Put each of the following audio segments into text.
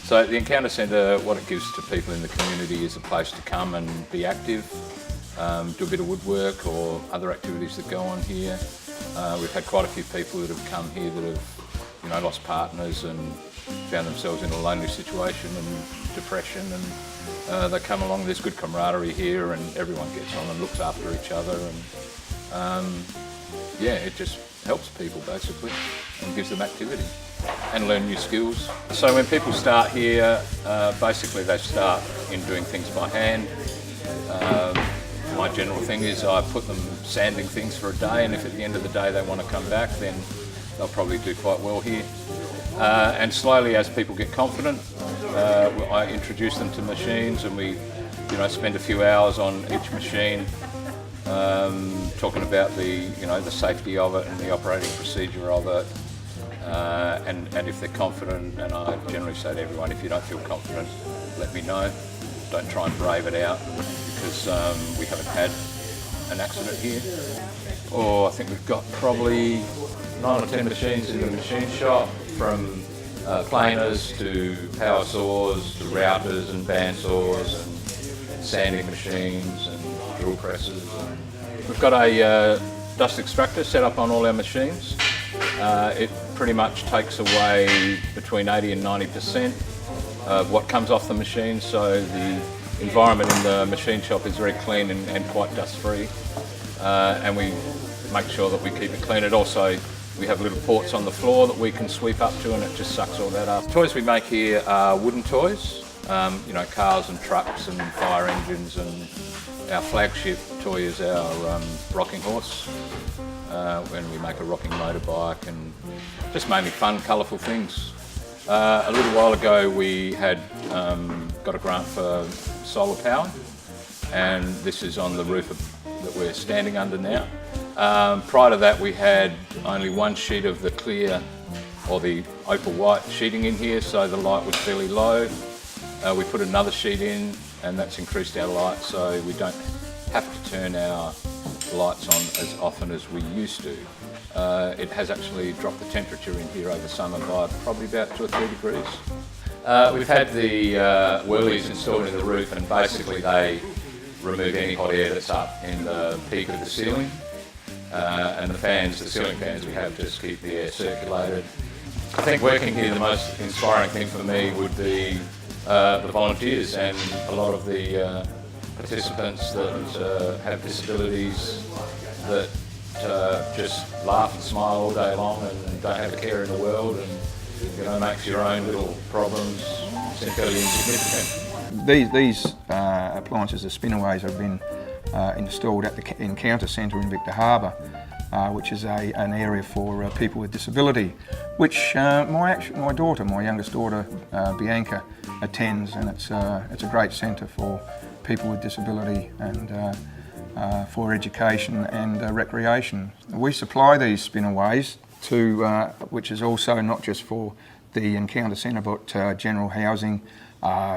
So the Encounter Centre, what it gives to people in the community is a place to come and be active, do a bit of woodwork or other activities that go on here. We've had quite a few people that have come here that have, lost partners and found themselves in a lonely situation and depression, and they come along. There's good camaraderie here, and everyone gets on and looks after each other, and it just helps people basically and gives them activity and learn new skills. So when people start here, basically they start in doing things by hand. My general thing is I put them sanding things for a day, and if at the end of the day they want to come back, then they'll probably do quite well here. And slowly, as people get confident, I introduce them to machines, and we spend a few hours on each machine, talking about the safety of it and the operating procedure of it. And if they're confident, and I generally say to everyone, if you don't feel confident, let me know. Don't try and brave it out, because we haven't had an accident here. I think we've got probably 9 or 10 machines in the machine shop, from planers to power saws to routers and bandsaws and sanding machines and drill presses. We've got a dust extractor set up on all our machines. It pretty much takes away between 80 and 90% of what comes off the machine, so the environment in the machine shop is very clean and quite dust free, and we make sure that we keep it clean. We have little ports on the floor that we can sweep up to, and it just sucks all that up. Toys we make here are wooden toys, cars and trucks and fire engines, and our flagship toy is our rocking horse, when we make a rocking motorbike, and just mainly fun, colourful things. A little while ago we had got a grant for solar power, and this is on the roof that we're standing under now. Prior to that we had only one sheet of the clear or the opal white sheeting in here, so the light was fairly low. We put another sheet in, and that's increased our light, so we don't have to turn our lights on as often as we used to. It has actually dropped the temperature in here over summer by probably about 2 or 3 degrees. We've had the whirlies installed in the roof, and basically they remove any hot air that's up in the peak of the ceiling. And the ceiling fans we have, just keep the air circulated. I think working here, the most inspiring thing for me would be the volunteers and a lot of the participants that have disabilities, that just laugh and smile all day long and don't have a care in the world, and makes your own little problems seem fairly insignificant. These appliances, the spinnaways, have been installed at the Encounter Centre in Victor Harbour, which is an area for people with disability, which my daughter, my youngest daughter, Bianca, attends, and it's a great centre for people with disability and for education and recreation. We supply these spinnaways to, which is also not just for the Encounter Centre, but general housing,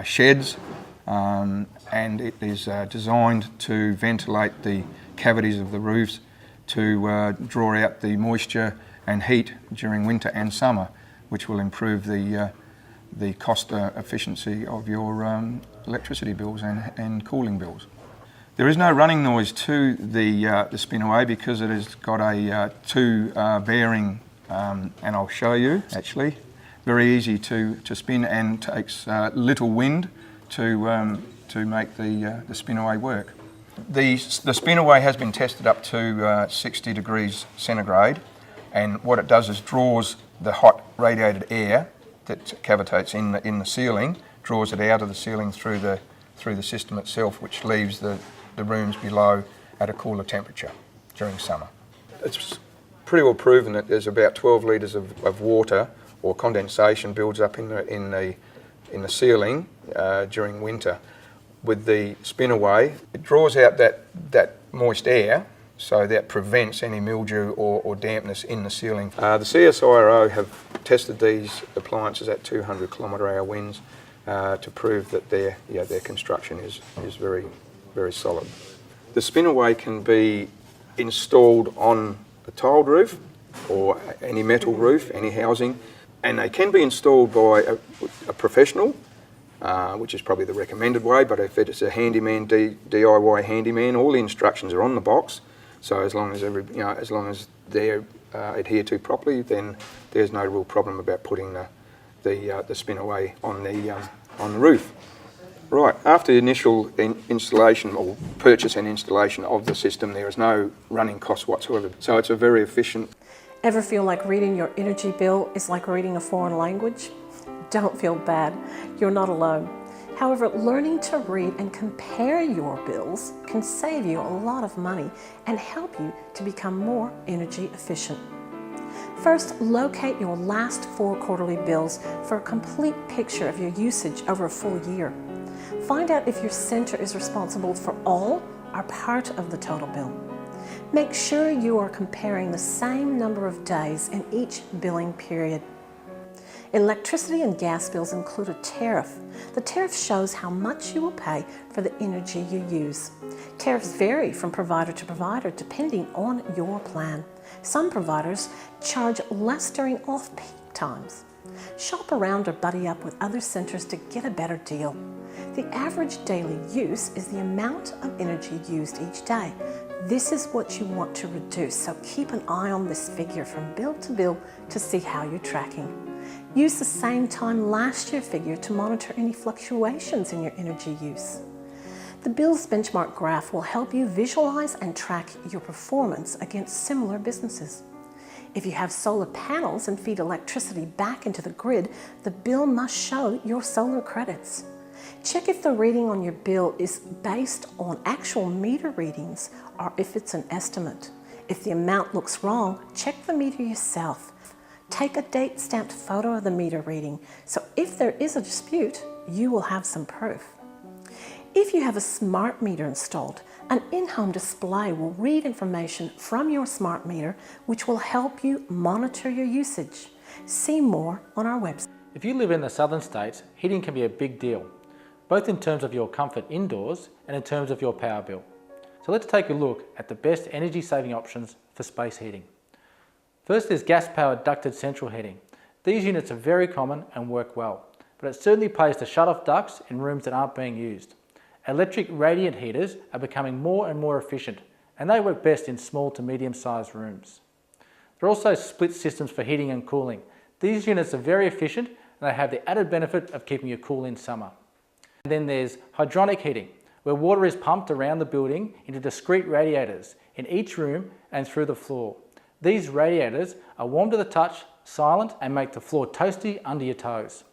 sheds, and it is designed to ventilate the cavities of the roofs, to draw out the moisture and heat during winter and summer, which will improve the cost efficiency of your electricity bills and cooling bills. There is no running noise to the spinaway, because it has got a two bearing, and I'll show you actually. Very easy to spin, and takes little wind to make the spinaway work. The spinaway has been tested up to 60 degrees centigrade, and what it does is draws the hot radiated air that cavitates in the ceiling, draws it out of the ceiling through the system itself, which leaves the rooms below at a cooler temperature during summer. It's pretty well proven that there's about 12 litres of water or condensation builds up in the ceiling during winter. With the spinaway, it draws out that moist air, so that prevents any mildew or dampness in the ceiling. The CSIRO have tested these appliances at 200 km/h winds to prove that their construction is very, very solid. The spinaway can be installed on a tiled roof or any metal roof, any housing. and they can be installed by a professional, which is probably the recommended way, but if it's a handyman, DIY handyman, all the instructions are on the box, so as long as as long as they're adhered to properly, then there's no real problem about putting the spinaway on the roof. Right, after the initial installation or purchase and installation of the system, there is no running cost whatsoever, so it's a very efficient. Ever feel like reading your energy bill is like reading a foreign language? Don't feel bad, you're not alone. However, learning to read and compare your bills can save you a lot of money and help you to become more energy efficient. First, locate your last 4 quarterly bills for a complete picture of your usage over a full year. Find out if your center is responsible for all or part of the total bill. Make sure you are comparing the same number of days in each billing period. Electricity and gas bills include a tariff. The tariff shows how much you will pay for the energy you use. Tariffs vary from provider to provider depending on your plan. Some providers charge less during off-peak times. Shop around or buddy up with other centers to get a better deal. The average daily use is the amount of energy used each day. This is what you want to reduce, so keep an eye on this figure from bill to see how you're tracking. Use the same time last year figure to monitor any fluctuations in your energy use. The Bills Benchmark graph will help you visualize and track your performance against similar businesses. If you have solar panels and feed electricity back into the grid, the bill must show your solar credits. Check if the reading on your bill is based on actual meter readings or if it's an estimate. If the amount looks wrong, check the meter yourself. Take a date-stamped photo of the meter reading, so if there is a dispute, you will have some proof. If you have a smart meter installed, an in-home display will read information from your smart meter, which will help you monitor your usage. See more on our website. If you live in the southern states, heating can be a big deal, both in terms of your comfort indoors and in terms of your power bill. So let's take a look at the best energy-saving options for space heating. First is gas-powered ducted central heating. These units are very common and work well, but it certainly pays to shut off ducts in rooms that aren't being used. Electric radiant heaters are becoming more and more efficient, and they work best in small to medium-sized rooms. There are also split systems for heating and cooling. These units are very efficient and they have the added benefit of keeping you cool in summer. And then there's hydronic heating, where water is pumped around the building into discrete radiators in each room and through the floor. These radiators are warm to the touch, silent, and make the floor toasty under your toes.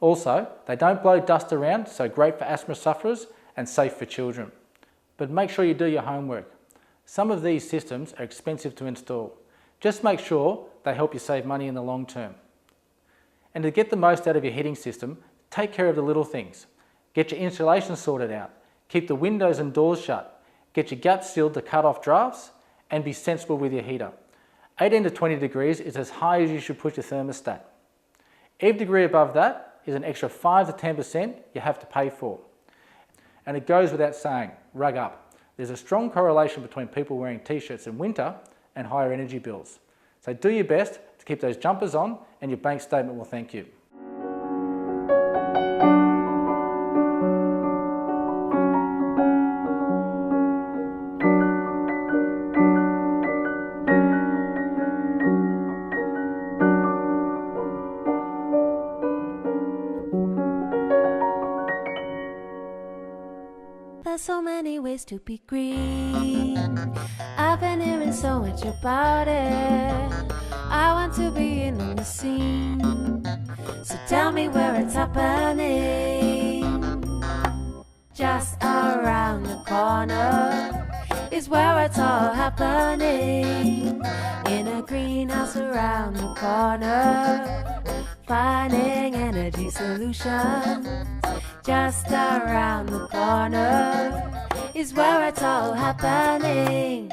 Also, they don't blow dust around, so great for asthma sufferers and safe for children. But make sure you do your homework. Some of these systems are expensive to install. Just make sure they help you save money in the long term. And to get the most out of your heating system, take care of the little things. Get your insulation sorted out. Keep the windows and doors shut. Get your guts sealed to cut off drafts, and be sensible with your heater. 18 to 20 degrees is as high as you should put your thermostat. Every degree above that is an extra 5 to 10% you have to pay for. And it goes without saying, rug up. There's a strong correlation between people wearing t-shirts in winter and higher energy bills. So do your best to keep those jumpers on, and your bank statement will thank you. There's so many ways to be green. I've been hearing so much about it. I want to be in on the scene. So tell me where it's happening. Just around the corner is where it's all happening. In a greenhouse around the corner, finding energy solutions. Just around the corner is where it's all happening.